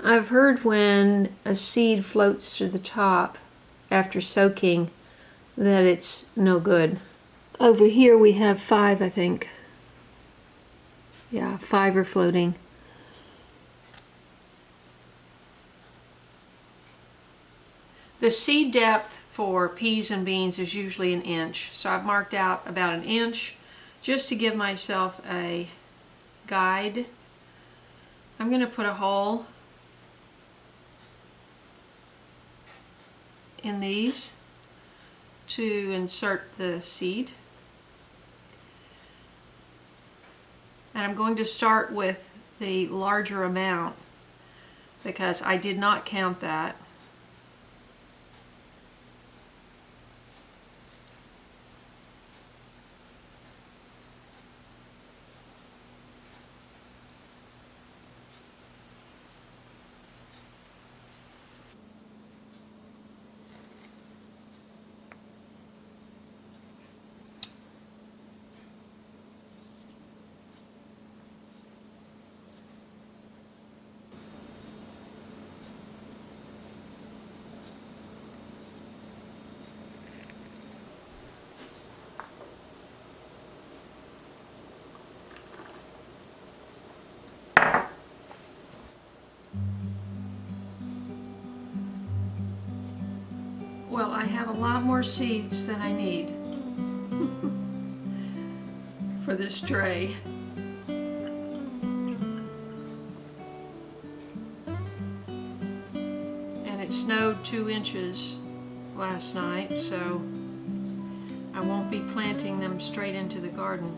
I've heard when a seed floats to the top after soaking that it's no good. Over here we have 5, I think. Yeah, 5 are floating. The seed depth for peas and beans is usually 1 inch. So I've marked out about 1 inch just to give myself a guide. I'm going to put a hole in these to insert the seed. And I'm going to start with the larger amount because I did not count that. Well, I have a lot more seeds than I need for this tray. And it snowed 2 inches last night, so I won't be planting them straight into the garden.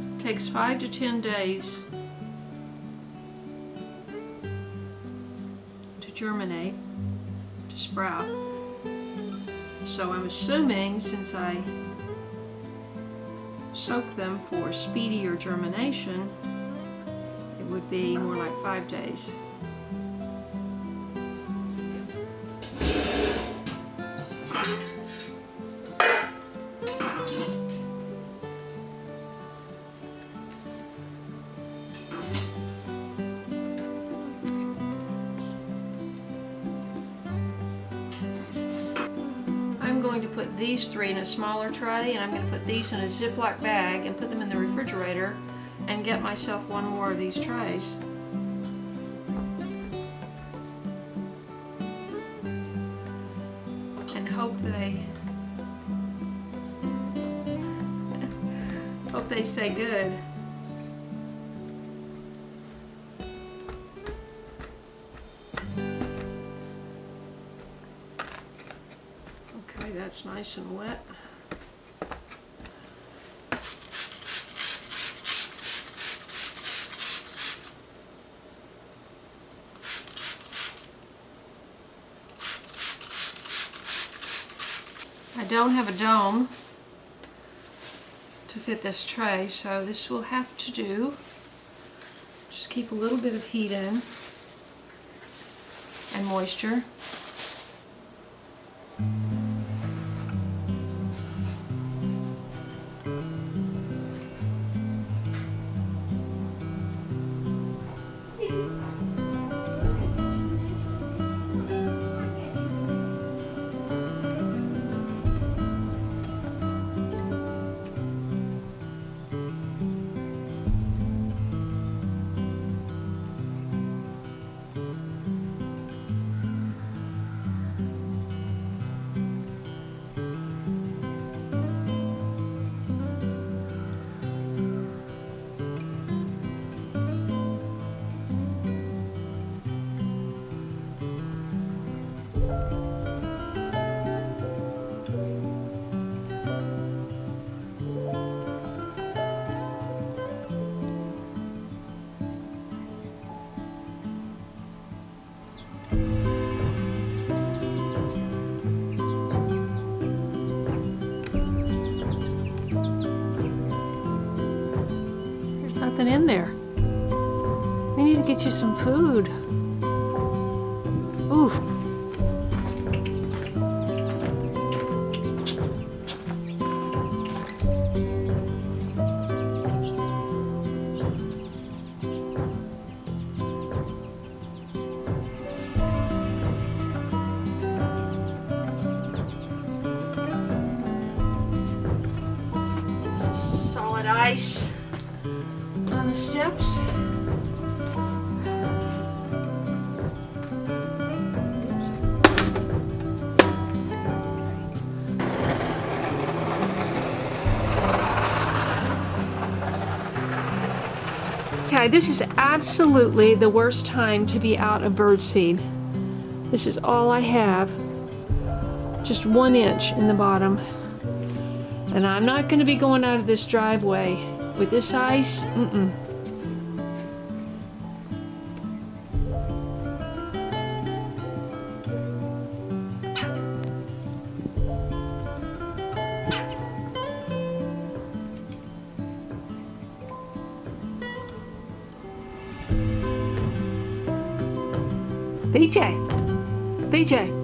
It takes 5 to 10 days to germinate, to sprout. So I'm assuming, since I soak them for speedier germination, it would be more like 5 days. I'm going to put these 3 in a smaller tray, and I'm going to put these in a Ziploc bag and put them in the refrigerator and get myself 1 more of these trays. And hope they stay good. That's nice and wet. I don't have a dome to fit this tray, so this will have to do. Just keep a little bit of heat in and moisture. Nothing in there. We need to get you some food. Oof. Ice on the steps. Okay, this is absolutely the worst time to be out of birdseed. This is all I have, just 1 inch in the bottom. And I'm not going to be going out of this driveway with this ice. BJ.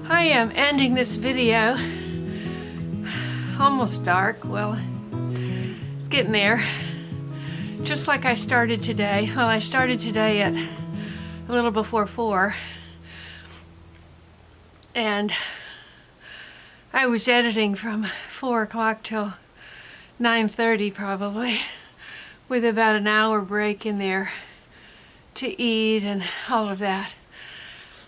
I am ending this video almost dark. Well, it's getting there. Just like I started today. Well, I started today at a little before 4. And I was editing from 4 o'clock till 9:30 probably, with about an hour break in there to eat and all of that.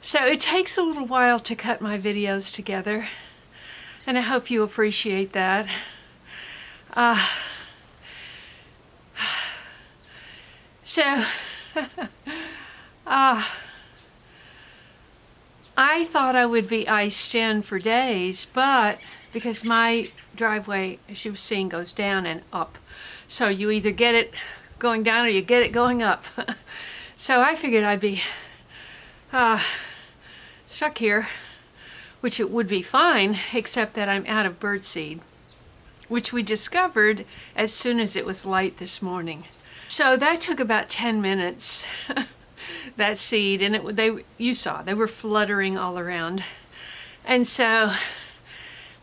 So it takes a little while to cut my videos together, and I hope you appreciate that. I thought I would be iced in for days, but because my driveway, as you've seen, goes down and up. So you either get it going down or you get it going up. So I figured I'd be stuck here, which it would be fine, except that I'm out of birdseed, which we discovered as soon as it was light this morning. So that took about 10 minutes. That seed, and you saw they were fluttering all around. And so,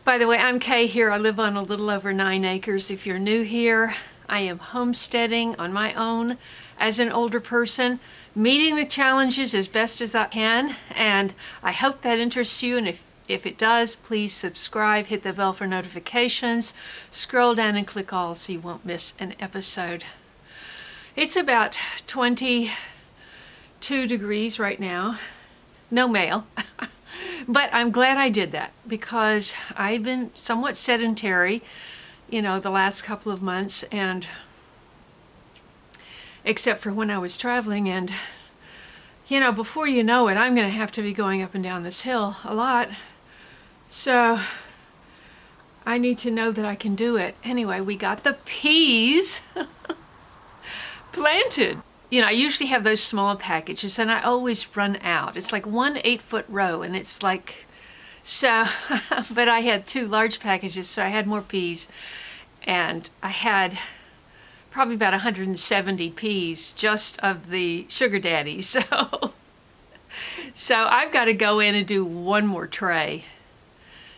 by the way, I'm Kaye here. I live on a little over 9 acres. If you're new here, I am homesteading on my own as an older person, meeting the challenges as best as I can, and I hope that interests you. And if it does, please subscribe, hit the bell for notifications, scroll down and click all so you won't miss an episode. It's about 22 degrees right now. No mail. But I'm glad I did that because I've been somewhat sedentary, the last couple of months, and except for when I was traveling, and before you know it, I'm going to have to be going up and down this hill a lot. So I need to know that I can do it. Anyway, we got the peas planted. I usually have those small packages and I always run out. It's like 1 8-foot row, and it's like, so, but I had 2 large packages, so I had more peas, and I had probably about 170 peas just of the sugar daddies. So I've got to go in and do 1 more tray.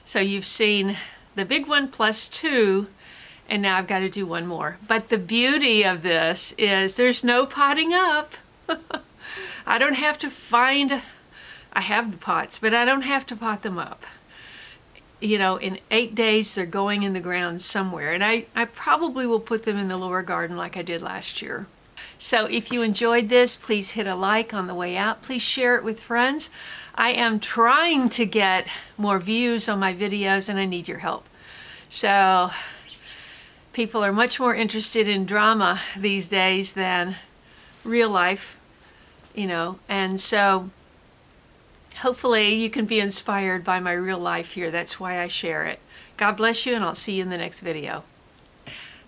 So you've seen the big one plus 2, and now I've got to do 1 more. But the beauty of this is there's no potting up. I don't have to I have the pots, but I don't have to pot them up. In 8 days, they're going in the ground somewhere. And I probably will put them in the lower garden like I did last year. So if you enjoyed this, please hit a like on the way out. Please share it with friends. I am trying to get more views on my videos, and I need your help. So people are much more interested in drama these days than real life, and so hopefully you can be inspired by my real life here. That's why I share it. God bless you, and I'll see you in the next video.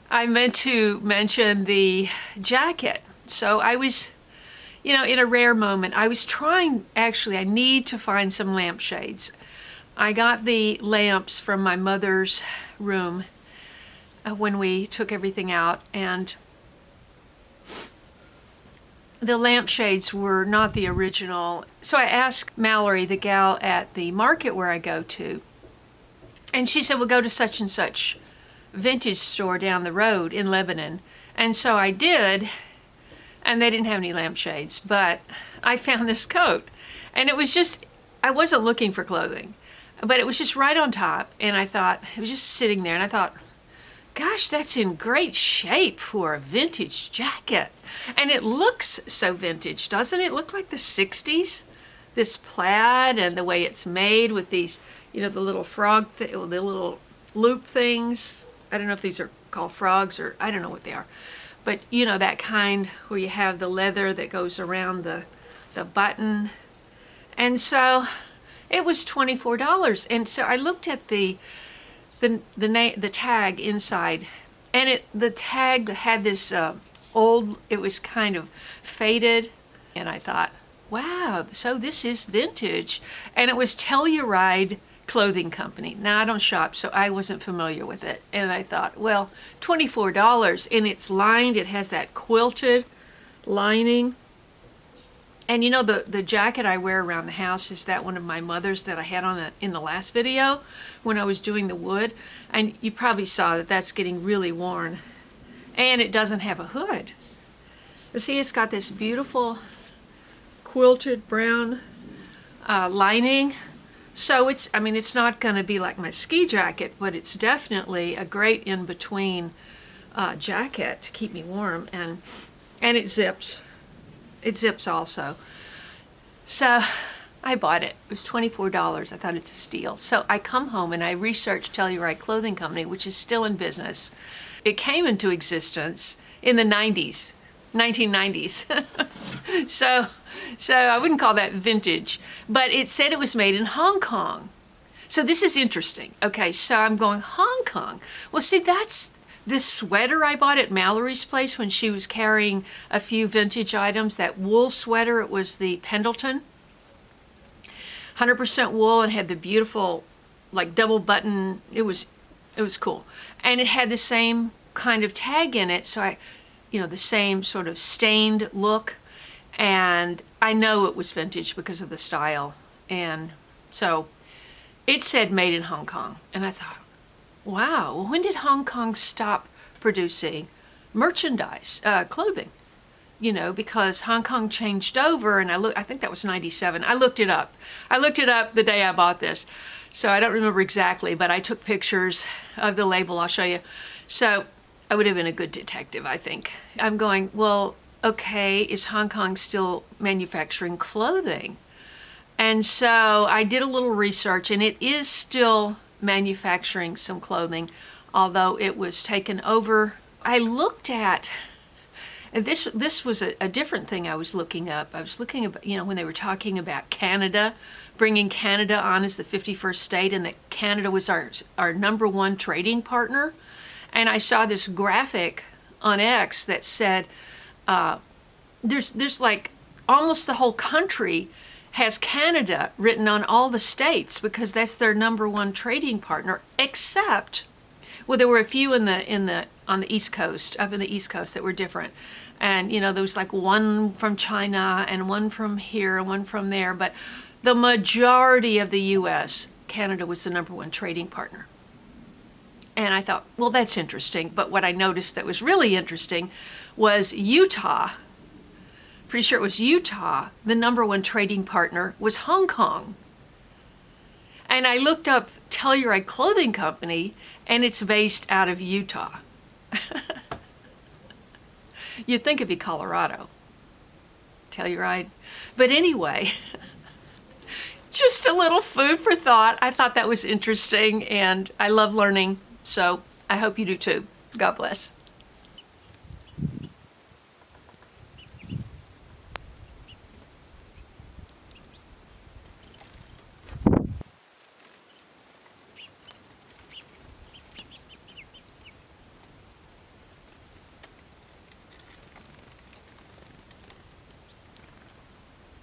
I meant to mention the jacket. So I was, in a rare moment, I was trying, actually, I need to find some lampshades. I got the lamps from my mother's room when we took everything out, and the lampshades were not the original. So I asked Mallory, the gal at the market where I go to, and she said, we'll go to such and such vintage store down the road in Lebanon. And so I did, and they didn't have any lampshades, but I found this coat, and it was just, I wasn't looking for clothing, but it was just right on top, and I thought, it was just sitting there, and I thought, gosh, that's in great shape for a vintage jacket. And it looks so vintage, doesn't it? Look like the 60s, this plaid, and the way it's made with these, the little the little loop things. I don't know if these are called frogs, or I don't know what they are. But that kind where you have the leather that goes around the button. And so it was $24. And so I looked at the tag inside, and the tag had this it was kind of faded, and I thought, wow, so this is vintage. And it was Telluride Clothing Company. Now I don't shop, so I wasn't familiar with it, and I thought, well, $24, and it's lined, it has that quilted lining, And you know, the jacket I wear around the house is that one of my mother's that I had on in the last video when I was doing the wood. And you probably saw that that's getting really worn. And it doesn't have a hood. But see, it's got this beautiful quilted brown lining. So it's not going to be like my ski jacket, but it's definitely a great in-between jacket to keep me warm. And it zips. It zips also. So I bought it. It was $24. I thought it's a steal. So I come home and I researched Telluride Clothing Company, which is still in business. It came into existence in the 90s, 1990s. So I wouldn't call that vintage, but it said it was made in Hong Kong. So this is interesting. Okay, so I'm going, Hong Kong. Well, see, that's this sweater I bought at Mallory's place when she was carrying a few vintage items, that wool sweater. It was the Pendleton, 100% wool, and had the beautiful like double button. It was cool. And it had the same kind of tag in it. So the same sort of stained look. And I know it was vintage because of the style. And so it said made in Hong Kong. And I thought, wow, when did Hong Kong stop producing merchandise, clothing? Because Hong Kong changed over, and I think that was 97. I looked it up. I looked it up the day I bought this. So I don't remember exactly, but I took pictures of the label. I'll show you. So I would have been a good detective, I think. I'm going, well, okay, is Hong Kong still manufacturing clothing? And so I did a little research, and it is still manufacturing some clothing, although it was taken over. I looked at, and this was a different thing I was looking up. I was looking at, when they were talking about Canada, bringing Canada on as the 51st state, and that Canada was our #1 trading partner. And I saw this graphic on X that said, there's like almost the whole country has Canada written on all the states because that's their #1 trading partner, except, well, there were a few on the East Coast, up in the East Coast, that were different. And, there was like one from China and one from here and one from there. But the majority of the U.S., Canada was the #1 trading partner. And I thought, well, that's interesting. But what I noticed that was really interesting was Utah. Pretty sure it was Utah. The #1 trading partner was Hong Kong. And I looked up Telluride Clothing Company, and it's based out of Utah. You'd think it'd be Colorado, Telluride. But anyway, just a little food for thought. I thought that was interesting, and I love learning. So I hope you do too. God bless.